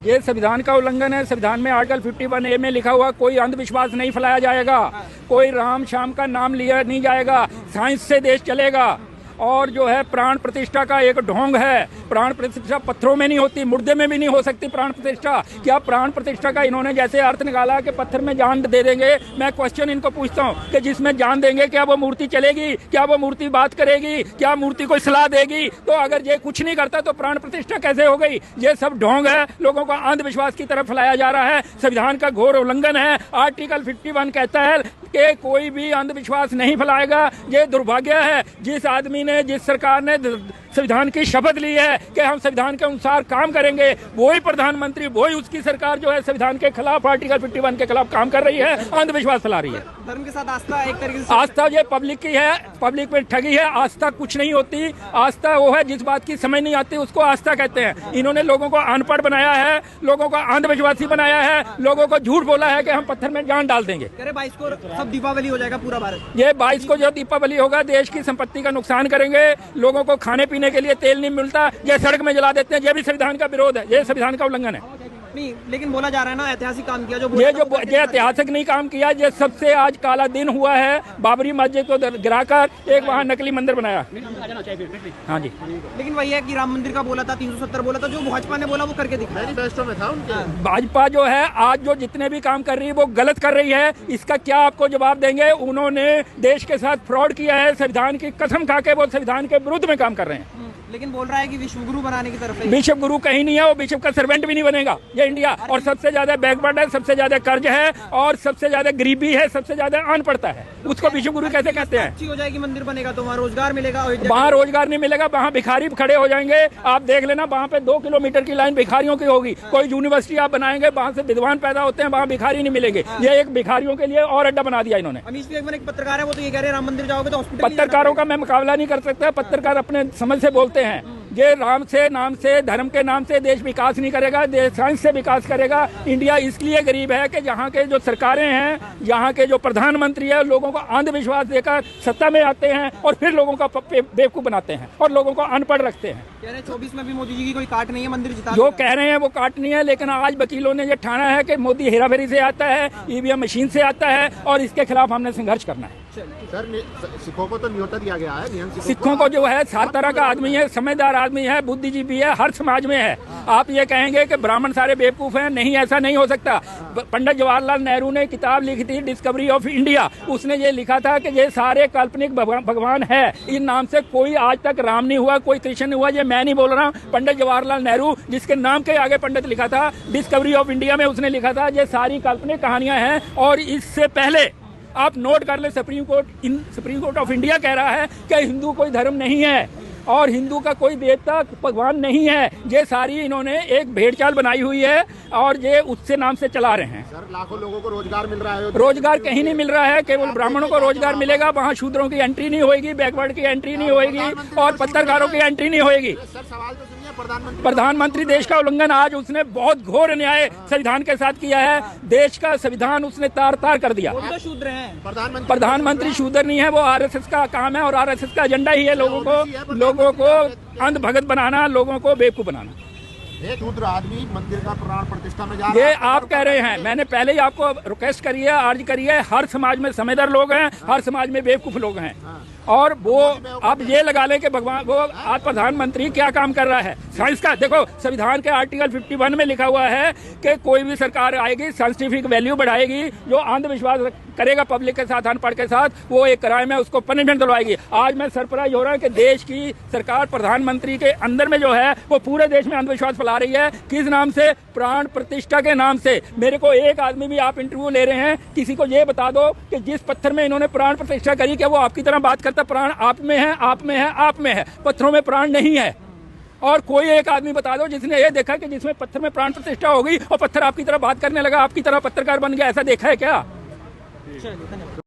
ये संविधान का उल्लंघन है। संविधान में आर्टिकल 51A में लिखा हुआ कोई अंधविश्वास नहीं फैलाया जाएगा, कोई राम श्याम का नाम लिया नहीं जाएगा, साइंस से देश चलेगा। और जो है प्राण प्रतिष्ठा का एक ढोंग है। प्राण प्रतिष्ठा पत्थरों में नहीं होती, मुर्दे में भी नहीं हो सकती प्राण प्रतिष्ठा। क्या प्राण प्रतिष्ठा का इन्होंने जैसे अर्थ निकाला कि पत्थर में जान दे देंगे। मैं क्वेश्चन इनको पूछता हूँ कि जिसमें जान देंगे क्या वो मूर्ति चलेगी? क्या वो मूर्ति बात करेगी? क्या मूर्ति कोई सलाह देगी? तो अगर ये कुछ नहीं करता तो प्राण प्रतिष्ठा कैसे हो गई? ये सब ढोंग है, लोगों को अंधविश्वास की तरफ फैलाया जा रहा है। संविधान का घोर उल्लंघन है। आर्टिकल 51 कहता है कि कोई भी अंधविश्वास नहीं फैलाएगा। ये दुर्भाग्य है जिस आदमी ने, जिस सरकार ने संविधान की शपथ ली है कि हम संविधान के अनुसार काम करेंगे, वही प्रधानमंत्री, वही उसकी सरकार जो है संविधान के खिलाफ, आर्टिकल 51 के खिलाफ काम कर रही है, अंधविश्वास फैला रही है। धर्म के साथ आस्था एक तरीके से, आस्था ये पब्लिक की है, पब्लिक में ठगी है। आस्था कुछ नहीं होती। आस्था वो है जिस बात की समझ नहीं आती उसको आस्था कहते हैं। इन्होंने लोगों को अनपढ़ बनाया है, लोगों को अंधविश्वासी बनाया है, लोगों को झूठ बोला है कि हम पत्थर में जान डाल देंगे। 22 को सब दीपावली हो जाएगा पूरा भारत। ये 22 को जो दीपावली होगा देश की संपत्ति का नुकसान करेंगे। लोगों को खाने पीने के लिए तेल नहीं मिलता, ये सड़क में जला देते हैं। ये भी संविधान का विरोध है, ये संविधान का उल्लंघन है। नहीं, लेकिन बोला जा रहा है ना ऐतिहासिक काम किया ये ऐतिहासिक नहीं काम किया। ये सबसे आज काला दिन हुआ है। बाबरी मस्जिद को गिराकर एक वहाँ नकली मंदिर बनाया। हाँ जी, लेकिन वही है कि राम मंदिर का बोला था, 370 बोला था, जो भाजपा ने बोला वो करके दिखाया। मैनिफेस्टो में था उनके। भाजपा जो है आज जो जितने भी काम कर रही है वो गलत कर रही है। इसका क्या आपको जवाब देंगे? उन्होंने देश के साथ फ्रॉड किया है। संविधान की कसम खा के वो संविधान के विरुद्ध में काम कर रहे हैं। लेकिन बोल रहा है कि विश्व गुरु बनाने की तरफ है। बिशप गुरु कहीं नहीं है, वो बिशप का सर्वेंट भी नहीं बनेगा ये इंडिया। और सबसे ज्यादा बैकवर्ड है, सबसे ज्यादा कर्ज है, और सबसे ज्यादा गरीबी है, सबसे ज्यादा अनपढ़ता है। उसको बिशप गुरु कैसे कहते हैं? अच्छी हो जाएगी, मंदिर बनेगा तो वहाँ रोजगार मिलेगा। वहाँ रोजगार नहीं मिलेगा, वहाँ भिखारी खड़े हो जाएंगे। आप देख लेना, वहाँ पे 2 किलोमीटर की लाइन भिखारियों की होगी। कोई यूनिवर्सिटी आप बनाएंगे, वहाँ से विद्वान पैदा होते हैं, वहाँ भिखारी नहीं मिलेंगे। ये एक भिखारियों के लिए और अड्डा बना दिया इन्होंने। अमीश बेगम एक पत्रकार है, वो तो ये कह रहे हैं राम मंदिर जाओगे तो हॉस्पिटल। पत्रकारों का मैं मुकाबला नहीं कर सकता। पत्रकार अपने समझ से बोलते हैं। ये राम से, नाम से, धर्म के नाम से देश विकास नहीं करेगा, देश साइंस से विकास करेगा। इंडिया इसलिए गरीब है कि यहाँ के जो सरकारें हैं, यहाँ के जो प्रधानमंत्री है, लोगों को अंधविश्वास देकर सत्ता में आते हैं और फिर लोगों का बेवकूफ बनाते हैं और लोगों को अनपढ़ रखते हैं। कह रहे हैं 24 में भी मोदी जी की कोई काट नहीं है, मंदिर जिता। जो कह रहे हैं वो काट नहीं है, लेकिन आज वकीलों ने ये ठाना है कि मोदी हेराफेरी से आता है, ईवीएम मशीन से आता है, और इसके खिलाफ हमने संघर्ष करना है। सर, सिखों को तो न्योता दिया गया है। सिखों को जो है हर तरह का आदमी है, समझदार आदमी है, बुद्धिजीवी है, हर समाज में है। आप ये कहेंगे कि ब्राह्मण सारे बेवकूफ हैं, नहीं, ऐसा नहीं हो सकता। पंडित जवाहरलाल नेहरू ने किताब लिखी थी डिस्कवरी ऑफ इंडिया। उसने ये लिखा था कि ये सारे काल्पनिक भगवान है। इन नाम से कोई आज तक राम नहीं हुआ, कोई कृष्ण नहीं हुआ। ये मैं नहीं बोल रहा हूँ, पंडित जवाहरलाल नेहरू, जिसके नाम के आगे पंडित लिखा था, डिस्कवरी ऑफ इंडिया में उसने लिखा था ये सारी काल्पनिक कहानियां हैं। और इससे पहले आप नोट कर ले, सुप्रीम कोर्ट ऑफ इंडिया कह रहा है कि हिंदू कोई धर्म नहीं है और हिंदू का कोई देवता भगवान नहीं है। ये सारी इन्होंने एक भेड़चाल बनाई हुई है और ये उससे नाम से चला रहे हैं। सर, लाखों लोगों को रोजगार मिल रहा है। रोजगार कहीं नहीं मिल रहा है, केवल ब्राह्मणों को रोजगार मिलेगा। वहाँ शूद्रों की एंट्री नहीं होगी, बैकवर्ड की एंट्री नहीं होगी और पत्रकारों की एंट्री नहीं होगी। सर, सवाल तो सुनिए, प्रधानमंत्री देश का उल्लंघन आज उसने बहुत घोर अन्याय संविधान के साथ किया है। देश का संविधान उसने तार तार कर दिया। तो शूद्र हैं। प्रधानमंत्री शूद्र नहीं है, वो आरएसएस का काम है और आरएसएस का एजेंडा ही है लोगों को अंध भगत बनाना, लोगों को बेवकूफ बनाना। एक शूद्र आदमी मंदिर का प्राण प्रतिष्ठा में जा रहा है। ये आप कह रहे हैं, मैंने पहले ही आपको रिक्वेस्ट करी है, अर्ज करी है। हर समाज में समझदार लोग हैं, हर समाज में बेवकूफ लोग हैं। और वो आप ये लगा लें कि भगवान, वो आज प्रधानमंत्री क्या काम कर रहा है साइंस का। देखो, संविधान के आर्टिकल 51 में लिखा हुआ है कि कोई भी सरकार आएगी, साइंटिफिक वैल्यू बढ़ाएगी। जो अंधविश्वास करेगा पब्लिक के साथ, अनपढ़ के साथ, वो एक क्राइम है, उसको पनिशमेंट दिलवाएगी। आज मैं सरप्राइज हो रहा हूँ कि देश की सरकार प्रधानमंत्री के अंदर में जो है वो पूरे देश में अंधविश्वास फैला रही है। किस नाम से? प्राण प्रतिष्ठा के नाम से। मेरे को एक आदमी भी, आप इंटरव्यू ले रहे हैं, किसी को ये बता दो कि जिस पत्थर में इन्होंने प्राण प्रतिष्ठा करी, क्या वो आपकी तरह बात करता? प्राण आप में है, आप में है, आप में है, पत्थरों में प्राण नहीं है। और कोई एक आदमी बता दो जिसने ये देखा कि जिसमें पत्थर में प्राण प्रतिष्ठा हो गई और पत्थर आपकी तरह बात करने लगा, आपकी तरह पत्रकार बन गया। ऐसा देखा है क्या?